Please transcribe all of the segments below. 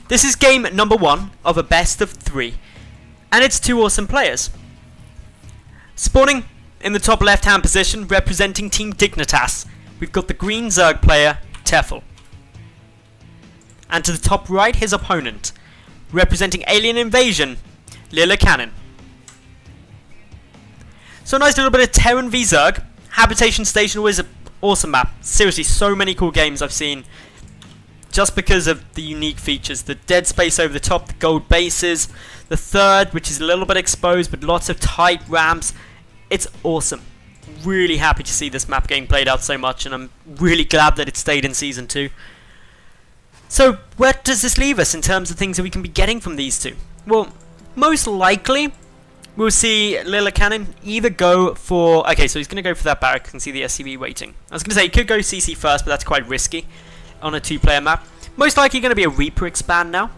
This is game number 1 of a best of 3, and it's 2 awesome players. Spawning in the top left hand position, representing Team Dignitas, we've got the green Zerg player, Tefel. And to the top right, his opponent, representing Alien Invasion, Lillekanin. So a nice little bit of Terran v Zerg. Habitation Station was an awesome map. Seriously, so many cool games I've seen just because of the unique features. The dead space over the top, the gold bases, the third, which is a little bit exposed, but lots of tight ramps. It's awesome. Really happy to see this map getting played out so much, and I'm really glad that it stayed in Season 2. So, where does this leave us in terms of things that we can be getting from these two? Well, most likely, we'll see Lillekanin either go for... Okay, so he's going to go for that barrack. You can see the SCV waiting. I was going to say, he could go CC first, but that's quite risky on a 2-player map. Most likely going to be a Reaper expand now.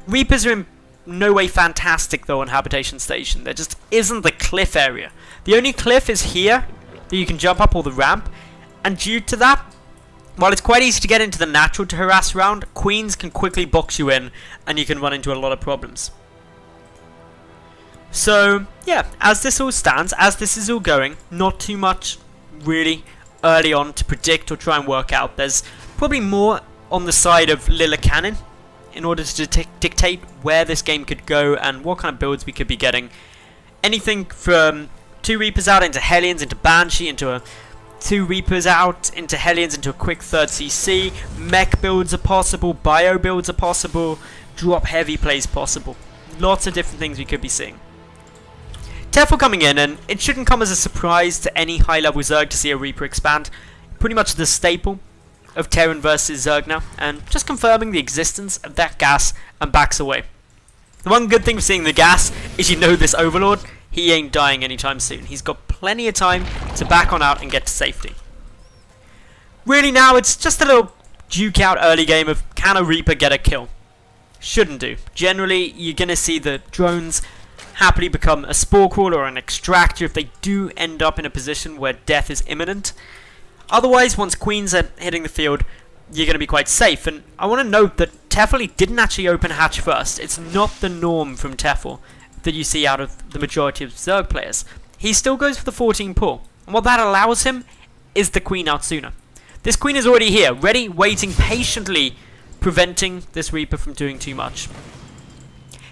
Reapers are in no way fantastic, though, on Habitation Station. There just isn't the cliff area. The only cliff is here, that you can jump up, or the ramp. And due to that, while it's quite easy to get into the natural to harass around, Queens can quickly box you in, and you can run into a lot of problems. So, yeah, as this all stands, as this is all going, not too much really early on to predict or try and work out. There's probably more on the side of Lillekanin in order to dictate where this game could go and what kind of builds we could be getting. Anything from 2 Reapers out into Hellions, into Banshee, into a 2 Reapers out into Hellions, into a quick 3rd CC. Mech builds are possible, bio builds are possible, drop heavy plays possible. Lots of different things we could be seeing. Tefel coming in, and it shouldn't come as a surprise to any high-level Zerg to see a Reaper expand. Pretty much the staple of Terran versus Zerg now, and just confirming the existence of that gas and backs away. The one good thing of seeing the gas is you know this Overlord, he ain't dying anytime soon. He's got plenty of time to back on out and get to safety. Really now, it's just a little duke out early game of can a Reaper get a kill? Shouldn't do. Generally, you're going to see the drones happily become a Spore Crawler or an Extractor if they do end up in a position where death is imminent. Otherwise, once Queens are hitting the field, you're going to be quite safe. And I want to note that Tefel didn't actually open hatch first. It's not the norm from Tefel that you see out of the majority of Zerg players. He still goes for the 14 pull. And what that allows him is the Queen out sooner. This Queen is already here, ready, waiting patiently, preventing this Reaper from doing too much.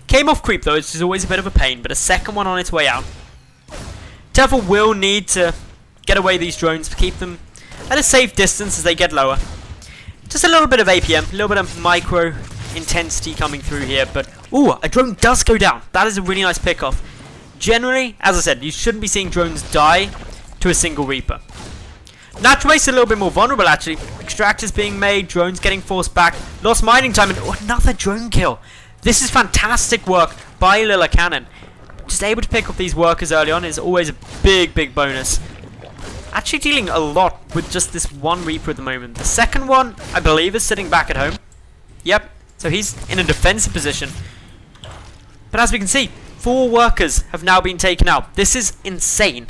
Came off creep though, which is always a bit of a pain, but a second one on its way out. Tefel will need to get away these drones to keep them at a safe distance as they get lower. Just a little bit of APM, a little bit of micro intensity coming through here, but ooh, a drone does go down. That is a really nice pick-off. Generally, as I said, you shouldn't be seeing drones die to a single Reaper. Natural base is a little bit more vulnerable actually. Extractors being made, drones getting forced back, lost mining time, and another drone kill. This is fantastic work by Lillekanin. Just able to pick up these workers early on is always a big bonus. Actually dealing a lot with just this one Reaper at the moment. The second one, I believe, is sitting back at home. Yep, so he's in a defensive position. But as we can see, 4 workers have now been taken out. This is insane.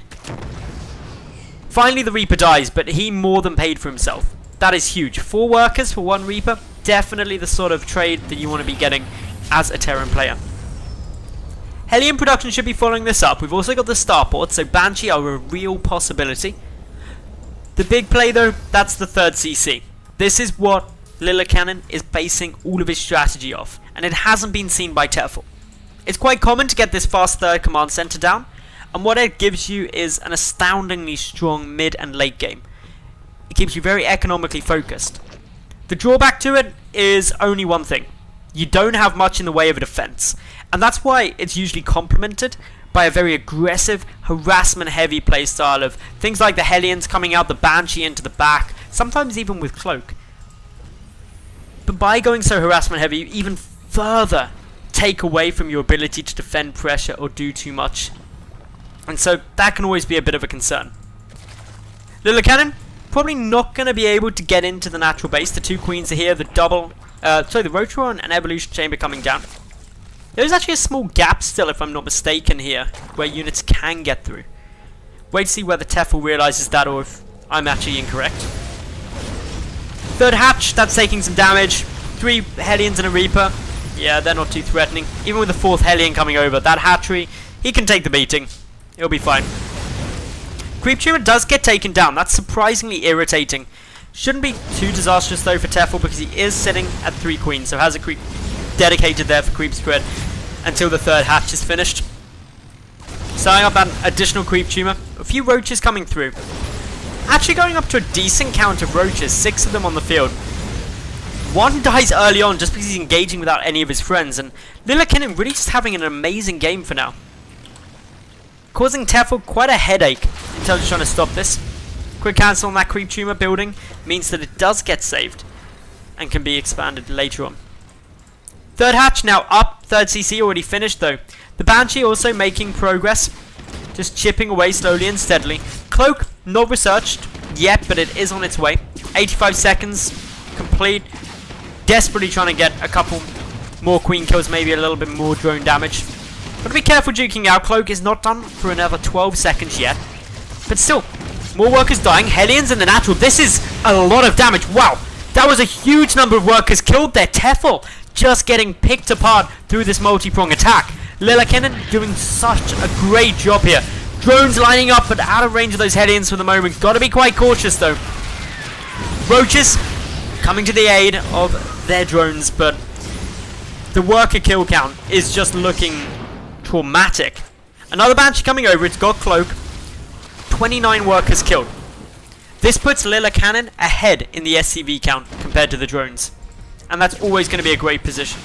Finally the Reaper dies, but he more than paid for himself. That is huge. 4 workers for 1 Reaper. Definitely the sort of trade that you want to be getting as a Terran player. Hellion production should be following this up. We've also got the starport, so Banshee are a real possibility. The big play though, that's the 3rd CC. This is what Lillekanin is basing all of his strategy off, and it hasn't been seen by Tefel. It's quite common to get this fast 3rd command center down, and what it gives you is an astoundingly strong mid and late game. It keeps you very economically focused. The drawback to it is only one thing. You don't have much in the way of a defense, and that's why it's usually complemented by a very aggressive, harassment-heavy playstyle of things like the Hellions coming out the Banshee into the back, sometimes even with Cloak. But by going so harassment-heavy, you even further take away from your ability to defend pressure or do too much, and so that can always be a bit of a concern. Lillekanin probably not going to be able to get into the natural base. The 2 Queens are here, the Rotron and Evolution Chamber coming down. There's actually a small gap still, if I'm not mistaken here, where units can get through. Wait to see whether Tefel realizes that or if I'm actually incorrect. 3rd hatch, that's taking some damage. 3 Hellions and a Reaper. Yeah, they're not too threatening. Even with the 4th Hellion coming over, that hatchery, he can take the beating. It'll be fine. Creep Tumor does get taken down. That's surprisingly irritating. Shouldn't be too disastrous though for Tefel because he is sitting at 3 queens, so has a creep dedicated there for creep spread until the 3rd hatch is finished. Starting up that additional Creep Tumor. A few roaches coming through. Actually going up to a decent count of roaches, 6 of them on the field. 1 dies early on just because he's engaging without any of his friends, and Lillekanin really just having an amazing game for now. Causing Tefel quite a headache in terms of trying to stop this. Quick cancel on that Creep Tumor building means that it does get saved and can be expanded later on. 3rd hatch now up, 3rd CC already finished though. The Banshee also making progress, just chipping away slowly and steadily. Cloak, not researched yet, but it is on its way. 85 seconds, complete. Desperately trying to get a couple more queen kills, maybe a little bit more drone damage. Gotta be careful juking out. Cloak is not done for another 12 seconds yet. But still, more workers dying. Hellions in the natural. This is a lot of damage. Wow, that was a huge number of workers killed there. Tefel just getting picked apart through this multi-prong attack. Lillekanin doing such a great job here. Drones lining up, but out of range of those Hellions for the moment. Gotta be quite cautious though. Roaches coming to the aid of their drones, but the worker kill count is just looking traumatic. Another Banshee coming over. It's got Cloak. 29 workers killed. This puts Lillekanin ahead in the SCV count compared to the drones, and that's always going to be a great position.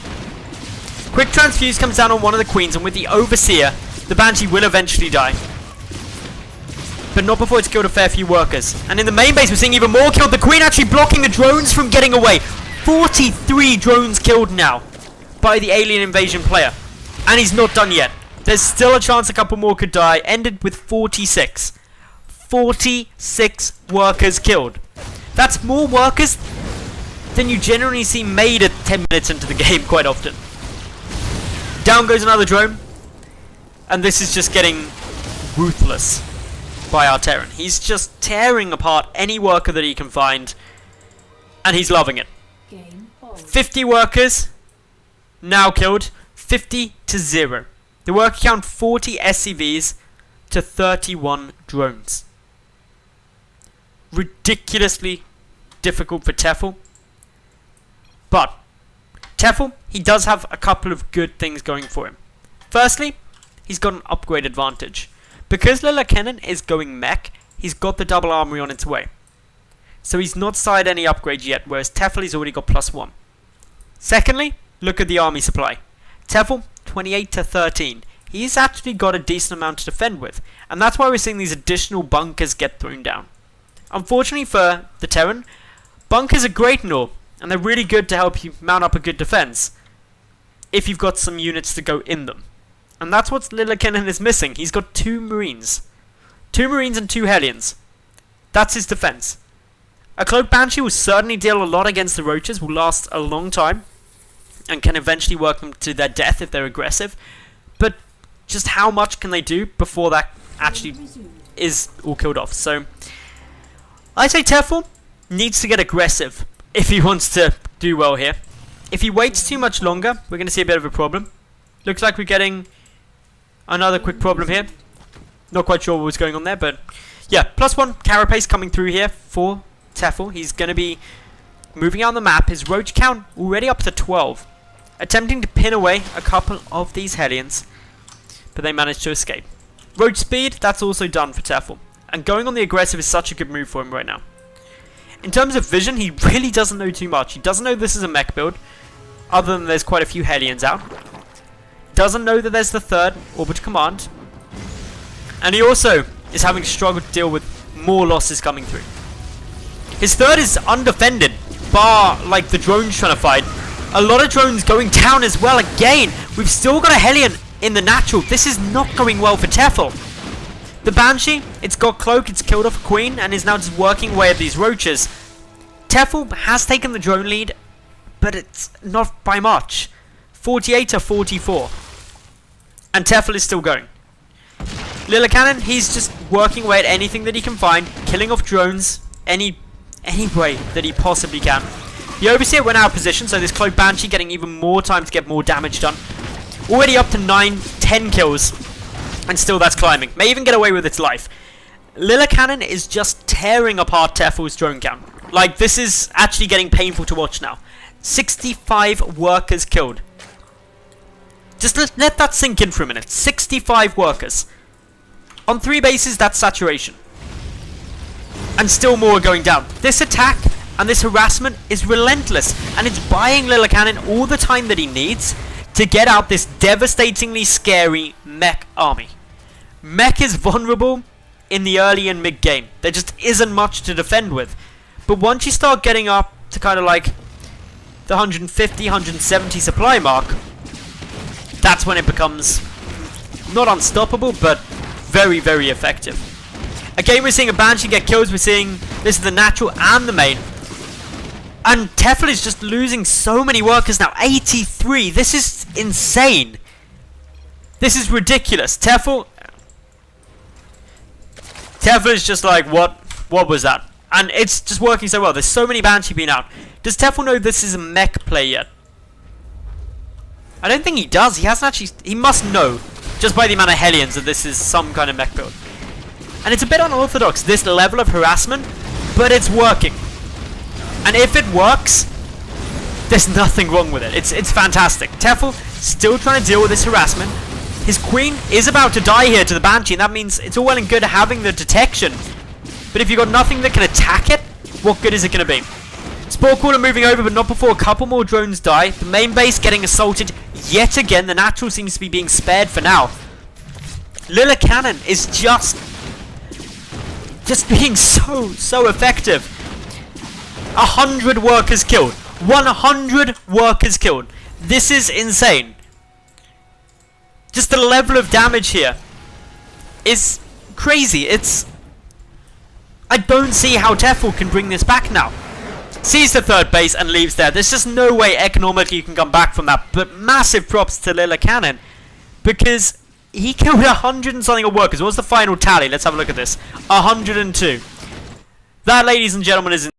Quick Transfuse comes down on one of the queens, and with the Overseer, the Banshee will eventually die. But not before it's killed a fair few workers. And in the main base, we're seeing even more killed. The queen actually blocking the drones from getting away. 43 drones killed now by the alien invasion player. And he's not done yet. There's still a chance a couple more could die. Ended with 46. 46 workers killed. That's more workers than you generally see made at 10 minutes into the game quite often. Down goes another drone. And this is just getting ruthless by our Terran. He's just tearing apart any worker that he can find. And he's loving it. 50 workers now killed. 50-0. The worker count 40 SCVs to 31 drones. Ridiculously difficult for Tefel. But Tefel, he does have a couple of good things going for him. Firstly, he's got an upgrade advantage. Because Lillekanin is going mech, he's got the double armory on its way. So he's not sired any upgrades yet, whereas Tefel has already got +1. Secondly, look at the army supply. Tefel, 28-13. He's actually got a decent amount to defend with, and that's why we're seeing these additional bunkers get thrown down. Unfortunately for the Terran, bunkers are great and all, and they're really good to help you mount up a good defense if you've got some units to go in them. And that's what Lillekanin is missing. He's got 2 Marines. 2 Marines and 2 Hellions. That's his defense. A Cloak Banshee will certainly deal a lot against the Roaches, will last a long time, and can eventually work them to their death if they're aggressive. But just how much can they do before that actually is all killed off? So I say Tefel needs to get aggressive if he wants to do well here. If he waits too much longer, we're going to see a bit of a problem. Looks like we're getting another quick problem here. Not quite sure what was going on there, but yeah, +1 carapace coming through here for Tefel. He's going to be moving out on the map. His roach count already up to 12. Attempting to pin away a couple of these Hellions, but they managed to escape. Roach speed, that's also done for Tefel. And going on the aggressive is such a good move for him right now. In terms of vision, he really doesn't know too much. He doesn't know this is a mech build, other than there's quite a few Hellions out. Doesn't know that there's the 3rd Orbiter Command. And he also is having to struggle to deal with more losses coming through. His 3rd is undefended, bar like the drones trying to fight. A lot of drones going down as well. Again, we've still got a Hellion in the natural. This is not going well for Tefel. The Banshee, it's got Cloak, it's killed off a Queen, and is now just working away at these Roaches. Tefel has taken the drone lead, but it's not by much. 48-44. And Tefel is still going. Lillekanin, he's just working away at anything that he can find, killing off drones any way that he possibly can. The Overseer went out of position, so this Cloak Banshee getting even more time to get more damage done. Already up to 9-10 kills, and still that's climbing. May even get away with its life. Lillekanin is just tearing apart Tefel's drone count. Like, this is actually getting painful to watch now. 65 workers killed. Just let that sink in for a minute. 65 workers. On 3 bases, that's saturation. And still more going down. This attack and this harassment is relentless, and it's buying Lillekanin all the time that he needs to get out this devastatingly scary mech army. Mech is vulnerable in the early and mid game. There just isn't much to defend with. But once you start getting up to kind of like the 150, 170 supply mark, that's when it becomes not unstoppable, but very, very effective. Again, we're seeing a Banshee get kills. We're seeing this is the natural and the main. And Tefel is just losing so many workers now. 83. This is insane. This is ridiculous. Tefel is just like, what was that? And it's just working so well. There's so many Banshee being out. Does Tefel know this is a mech play yet? I don't think he does. He hasn't actually... He must know, just by the amount of Hellions, that this is some kind of mech build. And it's a bit unorthodox, this level of harassment, but it's working. And if it works, there's nothing wrong with it. It's fantastic. Tefel still trying to deal with this harassment. His queen is about to die here to the Banshee, and that means it's all well and good having the detection. But if you've got nothing that can attack it, what good is it going to be? Spore Caller moving over, but not before a couple more drones die. The main base getting assaulted yet again. The natural seems to be being spared for now. Lillekanin is just being so effective. 100 workers killed. 100 workers killed. This is insane. Just the level of damage here is crazy. I don't see how Tefel can bring this back now. Sees the third base and leaves there. There's just no way economically you can come back from that. But massive props to Lillekanin, because he killed 100 and something of workers. What's the final tally? Let's have a look at this. 102. That, ladies and gentlemen, is